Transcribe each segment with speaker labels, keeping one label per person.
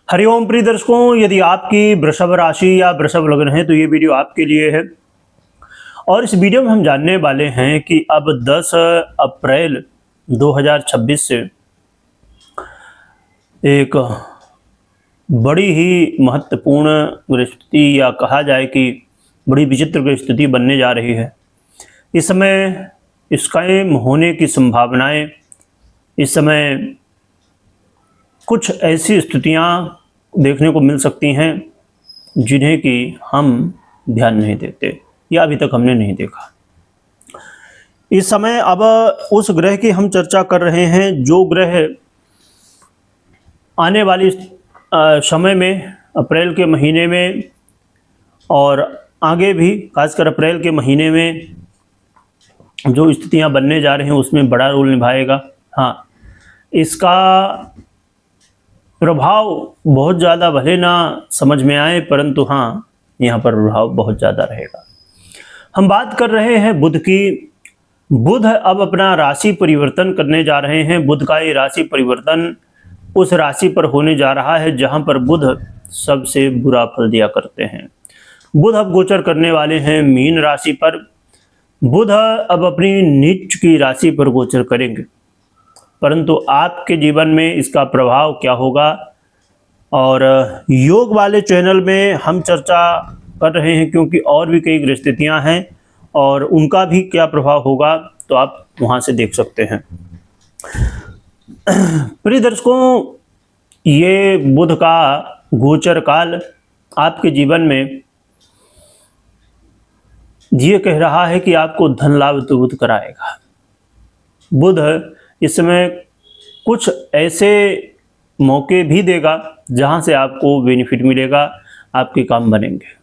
Speaker 1: हरिओम प्रिय दर्शकों, यदि आपकी वृषभ राशि या वृषभ लग्न है तो ये वीडियो आपके लिए है। और इस वीडियो में हम जानने वाले हैं कि अब 10 अप्रैल 2026 से एक बड़ी ही महत्वपूर्ण ग्रहस्थिति या कहा जाए कि बड़ी विचित्र ग्रहस्थिति बनने जा रही है। इस समय स्काइम होने की संभावनाएं, इस समय कुछ ऐसी स्थितियां देखने को मिल सकती हैं जिन्हें कि हम ध्यान नहीं देते या अभी तक हमने नहीं देखा। इस समय अब उस ग्रह की हम चर्चा कर रहे हैं जो ग्रह आने वाली समय में अप्रैल के महीने में और आगे भी खासकर अप्रैल के महीने में जो स्थितियां बनने जा रही हैं उसमें बड़ा रोल निभाएगा। हाँ, इसका प्रभाव बहुत ज़्यादा भले ना समझ में आए, परंतु हाँ, यहाँ पर प्रभाव बहुत ज़्यादा रहेगा। हम बात कर रहे हैं बुध की। बुध अब अपना राशि परिवर्तन करने जा रहे हैं। बुध का ये राशि परिवर्तन उस राशि पर होने जा रहा है जहाँ पर बुध सबसे बुरा फल दिया करते हैं। बुध अब गोचर करने वाले हैं मीन राशि पर। बुध अब अपनी नीच की राशि पर गोचर करेंगे, परंतु आपके जीवन में इसका प्रभाव क्या होगा और योग वाले चैनल में हम चर्चा कर रहे हैं, क्योंकि और भी कई ग्रहस्थितियां हैं और उनका भी क्या प्रभाव होगा तो आप वहां से देख सकते हैं। प्रिय दर्शकों, ये बुध का गोचर काल आपके जीवन में ये कह रहा है कि आपको धन लाभ तो बुध कराएगा। बुध इस समय कुछ ऐसे मौके भी देगा जहां से आपको बेनिफिट मिलेगा, आपके काम बनेंगे।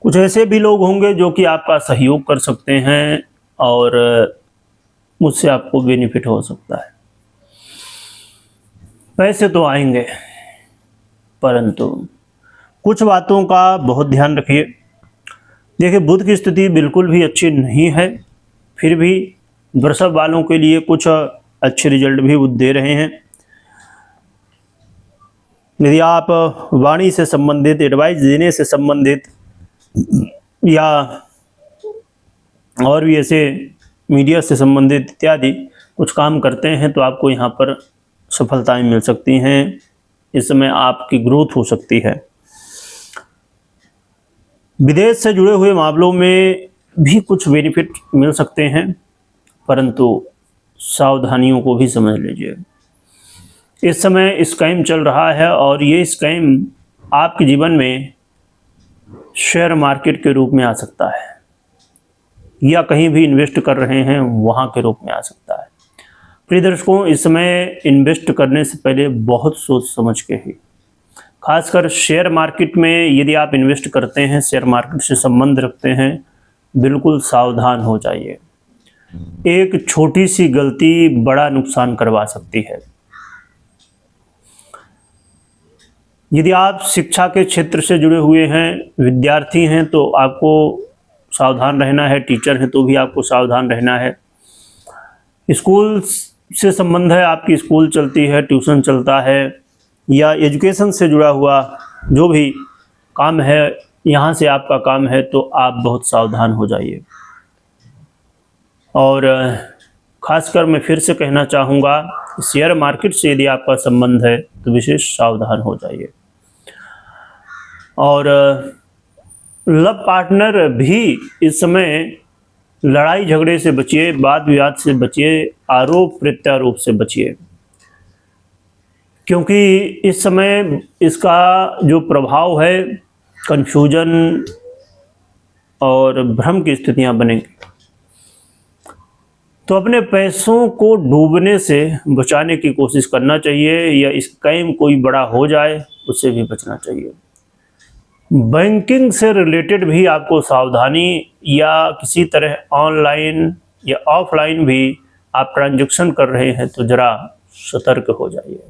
Speaker 1: कुछ ऐसे भी लोग होंगे जो कि आपका सहयोग कर सकते हैं और मुझसे आपको बेनिफिट हो सकता है। पैसे तो आएंगे, परंतु कुछ बातों का बहुत ध्यान रखिए। देखिए, बुध की स्थिति बिल्कुल भी अच्छी नहीं है, फिर भी वृषभ वालों के लिए कुछ अच्छे रिजल्ट भी बुध दे रहे हैं। यदि आप वाणी से संबंधित, एडवाइस देने से संबंधित या और भी ऐसे मीडिया से संबंधित इत्यादि कुछ काम करते हैं तो आपको यहाँ पर सफलताएं मिल सकती हैं। इस समय आपकी ग्रोथ हो सकती है। विदेश से जुड़े हुए मामलों में भी कुछ बेनिफिट मिल सकते हैं, परंतु सावधानियों को भी समझ लीजिए। इस समय स्कैम चल रहा है और ये स्कैम आपके जीवन में शेयर मार्केट के रूप में आ सकता है या कहीं भी इन्वेस्ट कर रहे हैं वहाँ के रूप में आ सकता है। प्रिय दर्शकों, इस समय इन्वेस्ट करने से पहले बहुत सोच समझ के ही, खासकर शेयर मार्केट में यदि आप इन्वेस्ट करते हैं, शेयर मार्केट से संबंध रखते हैं, बिल्कुल सावधान हो जाइए। एक छोटी सी गलती बड़ा नुकसान करवा सकती है। यदि आप शिक्षा के क्षेत्र से जुड़े हुए हैं, विद्यार्थी हैं, तो आपको सावधान रहना है। टीचर हैं तो भी आपको सावधान रहना है। स्कूल से संबंध है, आपकी स्कूल चलती है, ट्यूशन चलता है या एजुकेशन से जुड़ा हुआ जो भी काम है, यहाँ से आपका काम है, तो आप बहुत सावधान हो जाइए। और खासकर मैं फिर से कहना चाहूँगा, शेयर मार्केट से यदि आपका संबंध है तो विशेष सावधान हो जाइए। और लव पार्टनर भी इस समय लड़ाई झगड़े से बचिए, वाद विवाद से बचिए, आरोप प्रत्यारोप से बचिए, क्योंकि इस समय इसका जो प्रभाव है कन्फ्यूजन और भ्रम की स्थितियां बनेंगी। तो अपने पैसों को डूबने से बचाने की कोशिश करना चाहिए या स्कैम कोई बड़ा हो जाए उससे भी बचना चाहिए। बैंकिंग से रिलेटेड भी आपको सावधानी या किसी तरह ऑनलाइन या ऑफलाइन भी आप ट्रांजैक्शन कर रहे हैं तो ज़रा सतर्क हो जाइए।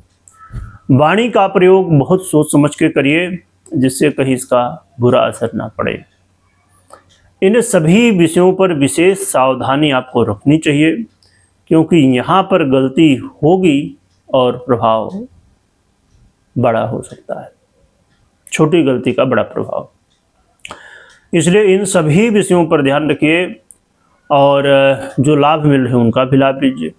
Speaker 1: वाणी का प्रयोग बहुत सोच समझ के करिए जिससे कहीं इसका बुरा असर ना पड़े। इन सभी विषयों पर विशेष सावधानी आपको रखनी चाहिए, क्योंकि यहाँ पर गलती होगी और प्रभाव बड़ा हो सकता है, छोटी गलती का बड़ा प्रभाव। इसलिए इन सभी विषयों पर ध्यान रखिए और जो लाभ मिल रहे हैं उनका भी लाभ लीजिए।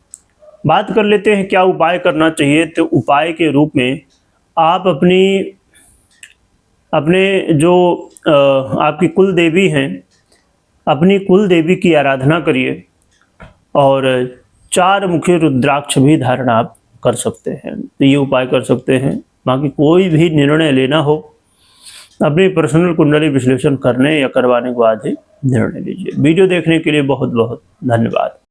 Speaker 1: बात कर लेते हैं क्या उपाय करना चाहिए। तो उपाय के रूप में आप अपने जो आपकी कुल देवी हैं, अपनी कुल देवी की आराधना करिए और 4 मुखी रुद्राक्ष भी धारण आप कर सकते हैं। तो ये उपाय कर सकते हैं। बाकी कोई भी निर्णय लेना हो अपनी पर्सनल कुंडली विश्लेषण करने या करवाने के बाद ही निर्णय लीजिए। वीडियो देखने के लिए बहुत बहुत धन्यवाद।